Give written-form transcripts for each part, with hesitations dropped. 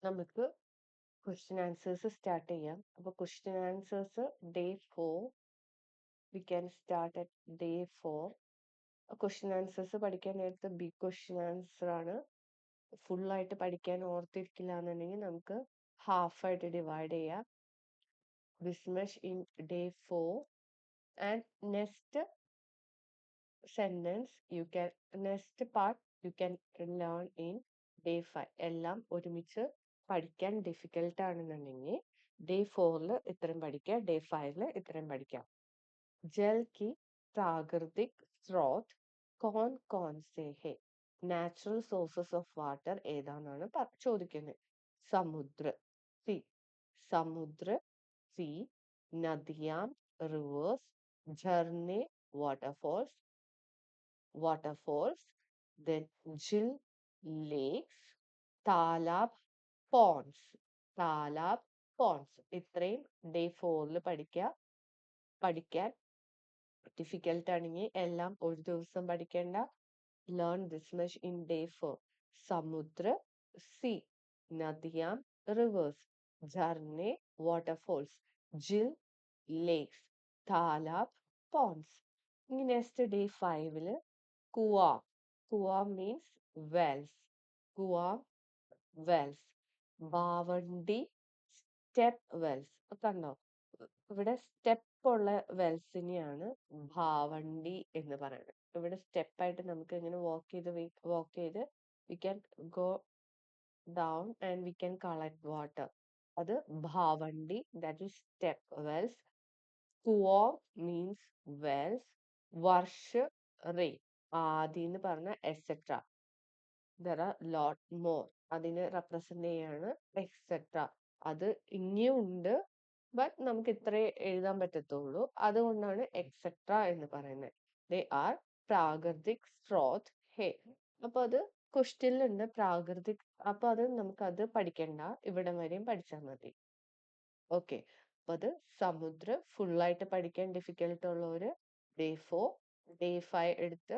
നമുക്ക് question answers start ചെയ്യാം. അപ്പോൾ question answers day 4 we can start at day 4. Question answers പഠിക്കാൻ നേരത്തെ ബിഗ് ക്വസ്റ്റ്യൻ ആൻസർ ആണ്. ഫുള്ളായിട്ട് പഠിക്കാൻ ഓർത്തിരിക്കില്ല എന്നുണ്ടെങ്കിൽ നമുക്ക് ഹാഫായിട്ട് ഡിവൈഡ് ചെയ്യാം. This much in day 4 and next sentence next part you can learn in day 5. എല്ലാം ഒരുമിച്ച് പഠിക്കാൻ ഡിഫിക്കൽട്ട് ആണെന്നുണ്ടെങ്കിൽ ഡേ 4 ഇത്രയും പഠിക്കുക, ഡേ 5 ഇത്രയും പഠിക്കാം. जल की प्राकृतिक स्रोत कौन कौन से है? നാച്ചുറൽ സോഴ്സസ് ഓഫ് വാട്ടർ ഏതാണെന്നാണ് ചോദിക്കുന്നത്. സമുദ്ര സി സമുദ്ര സി നദിയാം റിവേഴ്സ് झरने waterfalls then जिल lakes താലാബ് ponds ഇത്രയും ഡേ 4 പഠിക്കാൻ ഡിഫിക്കൽട്ട് ആണെങ്കിൽ എല്ലാം ഒരു ദിവസം പഠിക്കേണ്ട. Learn this much in day 4. സമുദ്ര സി നദിയാം റിവേഴ്സ് झरने waterfalls जिल lakes താലാബ് ponds. ഇനി നെക്സ്റ്റ് ഡേ 5 കുവ മീൻസ് വെൽസ് ബാവണ്ടി സ്റ്റെപ്പ് വെൽസ് കണ്ടോ, ഇവിടെ സ്റ്റെപ്പ് ഉള്ള വെൽസിനെയാണ് ഭാവണ്ടി എന്ന് പറയുന്നത്. ഇവിടെ സ്റ്റെപ്പായിട്ട് നമുക്ക് ഇങ്ങനെ വാക്ക് ചെയ്ത് we can go down and we can collect water. അത് ഭാവണ്ടി, ദാറ്റ് ഈസ് സ്റ്റെപ്പ് വെൽസ്. കുവോ മീൻസ് വെൽസ്. വർഷ റെയിൻ ആദി എന്ന് പറഞ്ഞ etcetera. There are lot more അതിനെ റെപ്രസെന്റ് ചെയ്യാണ് എക്സെട്ര. അത് ഇനിയും ഉണ്ട്, ബട്ട് നമുക്ക് ഇത്രേ എഴുതാൻ പറ്റത്തുള്ളൂ. അതുകൊണ്ടാണ് എക്സെട്ര എന്ന് പറയുന്നത്. ദേ ആർ പ്രാകൃതിക് സ്രോത് ഹേ. അപ്പൊ അത് ക്വസ്റ്റ്യനിലുണ്ട് പ്രാകൃതിക്. അപ്പൊ അത് നമുക്കത് പഠിക്കണ്ട, ഇവിടം വരെയും പഠിച്ചാൽ മതി. ഓക്കെ, അപ്പൊ അത് സമുദ്ര ഫുള്ളായിട്ട് പഠിക്കാൻ ഡിഫിക്കൽട്ട് ഉള്ളവര് ഡേ 4 ഡേ 5 എടുത്ത്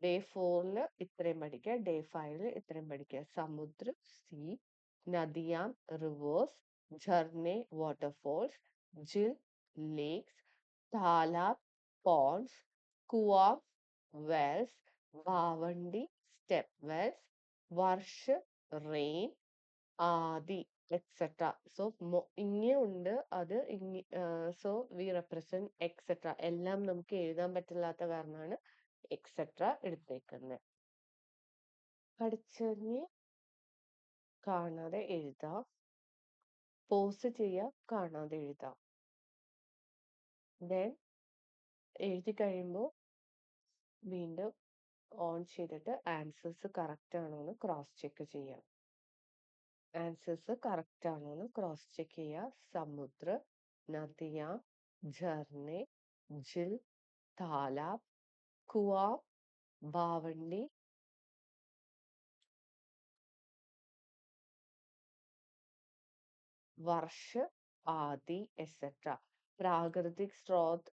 ഡേ 4 ഇത്രയും പഠിക്കുക, ഡേ 5 ഇത്രയും പഠിക്കുക. സമുദ്ര സീ നദിയാം റിവേഴ്സ് झरने waterfalls जिल lakes तालाब ponds कुआं wells भावंडी step wells വർഷ rain ആദി എക്സെട്ര. സോ ഇനിയും ഉണ്ട് അത് സോ വി റെപ്രസെന്റ് എക്സെട്ര. എല്ലാം നമുക്ക് എഴുതാൻ പറ്റില്ലാത്ത കാരണമാണ് എക്സെട്ര എടുത്തേക്കുന്നത്. പഠിച്ചറിഞ്ഞ് കാണാതെ എഴുതാം, പോസ് ചെയ്യാം, കാണാതെ എഴുതാം. ദെൻ എഴുതി കഴിയുമ്പോൾ വീണ്ടും ഓൺ ചെയ്തിട്ട് ആൻസേഴ്സ് കറക്റ്റ് ആണോ എന്ന് ക്രോസ് ചെക്ക് ചെയ്യാം. ആൻസേഴ്സ് കറക്റ്റ് ആണോ എന്ന് ക്രോസ് ചെക്ക് ചെയ്യുക. സമുദ്ര നദിയാം झरने जिल तालाब कुआं भावंडी വർഷ ആദി എക്സെട്ര. പ്രാകൃതിക് സ്രോത്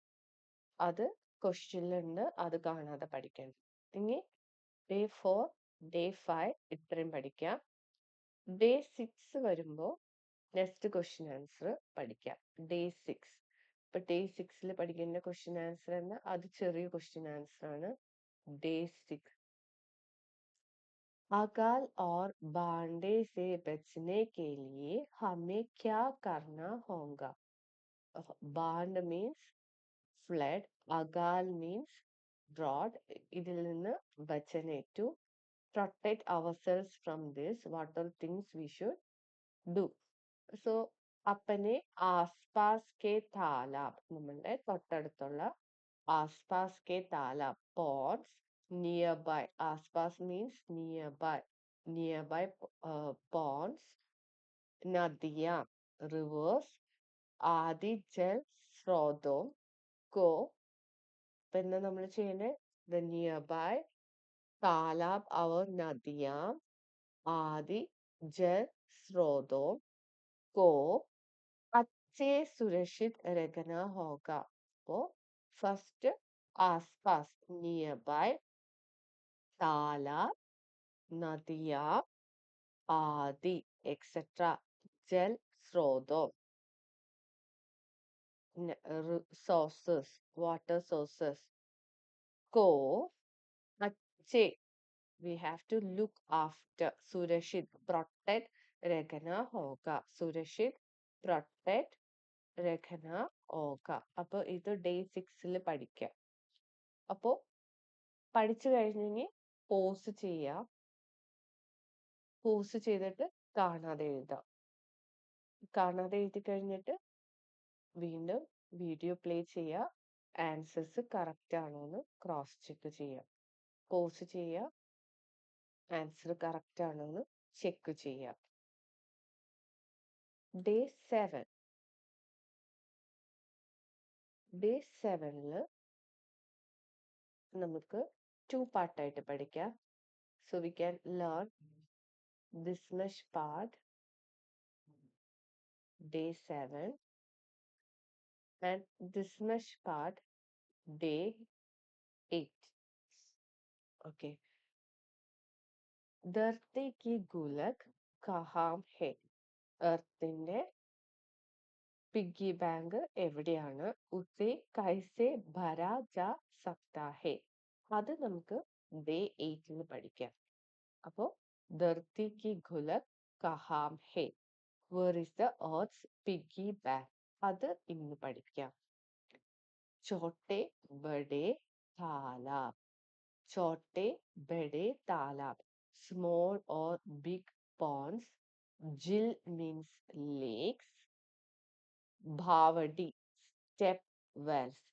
അത് ക്വസ്റ്റ്യനിലുണ്ട്, അത് കാണാതെ പഠിക്കണം. ഇനി ഡേ 4 ഡേ 5 ഇത്രയും പഠിക്കാം. ഡേ 6 വരുമ്പോൾ നെക്സ്റ്റ് ക്വസ്റ്റ്യൻ ആൻസർ പഠിക്കാം. ഡേ 6 ഇപ്പൊ ഡേ 6 പഠിക്കേണ്ട ക്വസ്റ്റ്യൻ ആൻസർ തന്നെ അത് ചെറിയ ക്വസ്റ്റ്യൻ ആൻസർ ആണ്. डे 6 अकाल और बांडे से बचने के लिए हमें क्या करना होगा? बांड मीन्स फ्लड, अकाल मीन्स drought. ഇതിൽ നിന്ന് ബച്ചനെ to protect ourselves from this, what are things we should do? So अपने आसपास के तालाब, നമ്മളുടെ തൊട്ടടുത്തുള്ള आसपास के तालाब ponds nearby, आसपास means nearby ponds नदियां rivers आदि जल स्रोतों को പിന്നെ നമ്മൾ ചെയ്യേണ്ടത് the nearby तालाब और नदियां आदि जल स्रोतों को अच्छे सुरक्षित रखना होगा. तो फर्स्ट आसपास नियर बाय तालाब नदियां आदि etc. जल स्रोतों sources, water sources को अच्छे we have to look after सुरक्षित protect रखना होगा सुरक्षित protect रखना होगा അപ്പോൾ ഇത് ഡേ 6 പഠിക്കാം അപ്പോൾ പഠിച്ചു കഴിഞ്ഞെങ്കിൽ പോസ് ചെയ്യാം പോസ് ചെയ്തിട്ട് കാണാതെ എഴുതാം കാണാതെ എഴുതി കഴിഞ്ഞിട്ട് വീണ്ടും വീഡിയോ പ്ലേ ചെയ്യുക ആൻസേഴ്സ് കറക്റ്റ് ആണോ എന്ന് ക്രോസ് ചെക്ക് ചെയ്യുക പോസ് ചെയ്യുക ആൻസർ കറക്റ്റ് ആണോ എന്ന് ചെക്ക് ചെയ്യുക ഡേ 7 ഡേ 7 നമുക്ക് 2 പാർട്ടായിട്ട് പഠിക്കാം so we can learn this much part day 7 and this much part day 8. Okay. धरती की गुलक कहाँ है എർത്തിന്റെ പിഗ്ഗി ബാങ്ക് എവിടെയാണ് ഉസേ കൈസെ ഭരാ ജാ സക്താ ഹെ അത് നമുക്ക് ഡേ 8 പഠിക്കാം അപ്പോൾ ധർത്തി കി ഗുലക് കഹാം ഹെ where is the earth's piggy bank അത് ഇന്ന് പഠിക്കാം छोटे बड़े तालाब छोटे बड़े तालाब small or big ponds जिल means lakes ഭാവടി സ്റ്റെപ്പ് വെൽസ്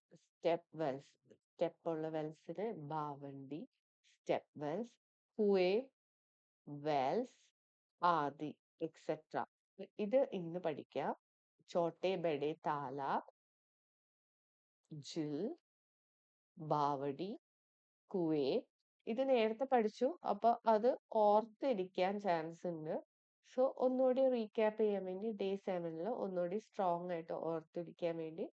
സ്റ്റെപ്പ് ഉള്ള വെൽസിന് ഭാവണ്ടി സ്റ്റെപ്പ് വെൽസ് കുവേ വെൽസ് ആദി എക്സെട്ര ഇത് ഇന്ന് പഠിക്കാം ചോട്ടെ ബഡെ താലാബ് ജിൽ ബാവടി കുവേ ഇത് നേരത്തെ പഠിച്ചു അപ്പൊ അത് ഓർത്തിരിക്കാൻ ചാൻസ് ഉണ്ട് സോ ഒന്നുകൂടി റീക്യാപ്പ് ചെയ്യാൻ വേണ്ടി ഡേ 7 ഒന്നുകൂടി സ്ട്രോങ് ആയിട്ട് ഓർത്തിരിക്കാൻ വേണ്ടി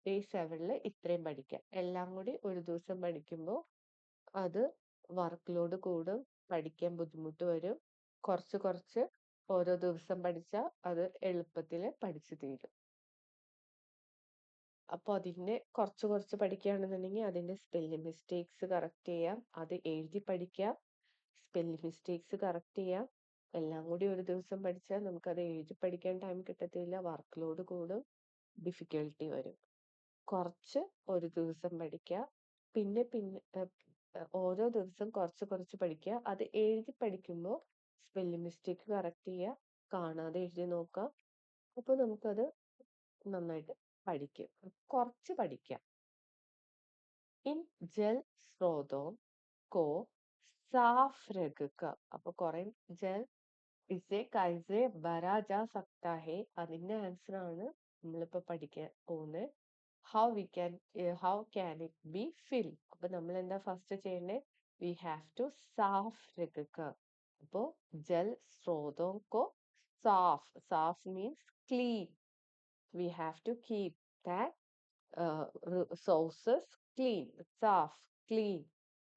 ഡേ 7 ഇത്രയും പഠിക്കാം എല്ലാം കൂടി ഒരു ദിവസം പഠിക്കുമ്പോൾ അത് വർക്ക് ലോഡ് കൂടും പഠിക്കാൻ ബുദ്ധിമുട്ട് വരും കുറച്ച് കുറച്ച് ഓരോ ദിവസം പഠിച്ചാൽ അത് എളുപ്പത്തിൽ പഠിച്ചു തീരും അപ്പോൾ അതിന്റെ കുറച്ച് കുറച്ച് പഠിക്കുകയാണെന്നുണ്ടെങ്കിൽ അതിന്റെ സ്പെല്ലിംഗ് മിസ്റ്റേക്സ് കറക്റ്റ് ചെയ്യാം അത് എഴുതി പഠിക്കാം സ്പെല്ലിംഗ് മിസ്റ്റേക്സ് കറക്റ്റ് ചെയ്യാം എല്ലാം കൂടി ഒരു ദിവസം പഠിച്ചാൽ നമുക്കത് എഴുതി പഠിക്കാൻ ടൈം കിട്ടത്തില്ല വർക്ക് ലോഡ് കൂടും ഡിഫിക്കൽട്ടി വരും കുറച്ച് ഒരു ദിവസം പഠിക്കുക പിന്നെ ഓരോ ദിവസം കുറച്ച് കുറച്ച് പഠിക്കുക അത് എഴുതി പഠിക്കുമ്പോൾ സ്പെല്ലിംഗ് മിസ്റ്റേക്ക് കറക്റ്റ് ചെയ്യുക കാണാതെ എഴുതി നോക്കാം അപ്പോൾ നമുക്കത് നന്നായിട്ട് പഠിക്കും കുറച്ച് പഠിക്കാം ഇൻ ജൽ സ്രോതോ കോ സാഫ് രഖുക അപ്പൊ കുറെ ജൽ ഇസെ കൈസെ ഭരാ ജാ സക്താ ഹെ അതിന്റെ ആൻസർ ആണ് നമ്മളിപ്പോ പഠിക്കാൻ പോകുന്നത് how can it be fill അപ്പൊ നമ്മൾ എന്താ ഫസ്റ്റ് ചെയ്യേണ്ടത് വി ഹാവ് ടു സാഫ് രഖുക അപ്പോ ജൽ സ്രോതോ കോ സാഫ് means clean we have to keep that sources clean, साफ, clean.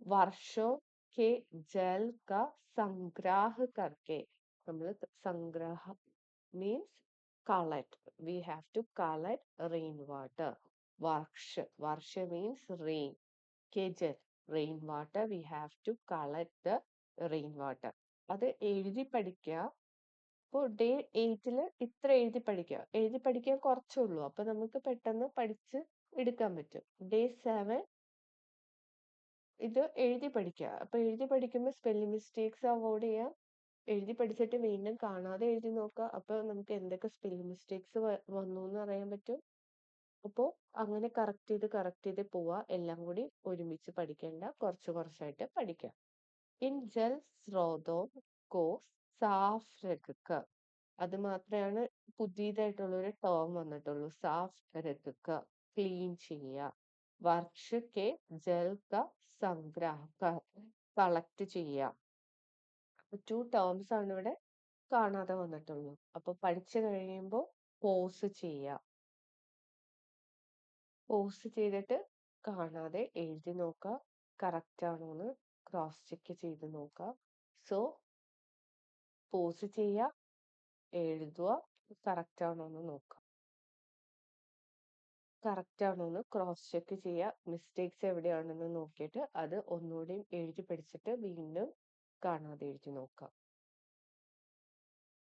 वर्षों के जल का संग्रह करके നമ്മൾ സംഗ്രഹ means collect. We have to collect rain water. Varsha means rain. के जल rain water we have to collect the rain water. അത് എഴുതി പഠിക്കുക അപ്പോൾ ഡേ 8 ഇത്ര എഴുതി പഠിക്കാൻ കുറച്ചേ ഉള്ളൂ അപ്പൊ നമുക്ക് പെട്ടെന്ന് പഠിച്ച് എടുക്കാൻ പറ്റും ഡേ 7 ഇത് എഴുതി പഠിക്കുക അപ്പൊ എഴുതി പഠിക്കുമ്പോൾ സ്പെല്ലിംഗ് മിസ്റ്റേക്സ് അവോയ്ഡ് ചെയ്യാം എഴുതി പഠിച്ചിട്ട് വീണ്ടും കാണാതെ എഴുതി നോക്കുക അപ്പൊ നമുക്ക് എന്തൊക്കെ സ്പെല്ലിംഗ് മിസ്റ്റേക്സ് വന്നു എന്ന് അറിയാൻ പറ്റും അപ്പോൾ അങ്ങനെ കറക്റ്റ് ചെയ്ത് പോവാ എല്ലാം കൂടി ഒരുമിച്ച് പഠിക്കേണ്ട കുറച്ച് കുറച്ചായിട്ട് പഠിക്കാം ഇൻ ജൽ സ്രോതോ കോ സാഫ് രഖുക അത് മാത്രമാണ് പുതിയതായിട്ടുള്ള ഒരു ടേം വന്നിട്ടുള്ളൂ സാഫ് രഖുക ക്ലീൻ ചെയ്യുക വർഷ കെ ജൽ ക സംഗ്രഹ കളക്ട് ചെയ്യുക അപ്പൊ 2 ടേംസ് ആണ് ഇവിടെ കാണാതെ വന്നിട്ടുള്ളൂ അപ്പൊ പഠിച്ചു കഴിയുമ്പോൾ പോസ് ചെയ്യുക പോസ് ചെയ്തിട്ട് കാണാതെ എഴുതി നോക്കുക കറക്റ്റ് ആണോ എന്ന് ക്രോസ് ചെക്ക് ചെയ്ത് നോക്കുക സോ പോസ് ചെയ്യുക, എഴുതുക, കറക്റ്റ് ആണോ എന്ന് നോക്കുക. കറക്റ്റ് ആണോ എന്ന് ക്രോസ് ചെക്ക് ചെയ്യുക. മിസ്റ്റേക്സ് എവിടെയാണെന്ന് നോക്കിയിട്ട് അത് ഒന്നുകൂടി എഴുതി പഠിച്ചിട്ട് വീണ്ടും കാണാതെ എഴുതി നോക്കുക.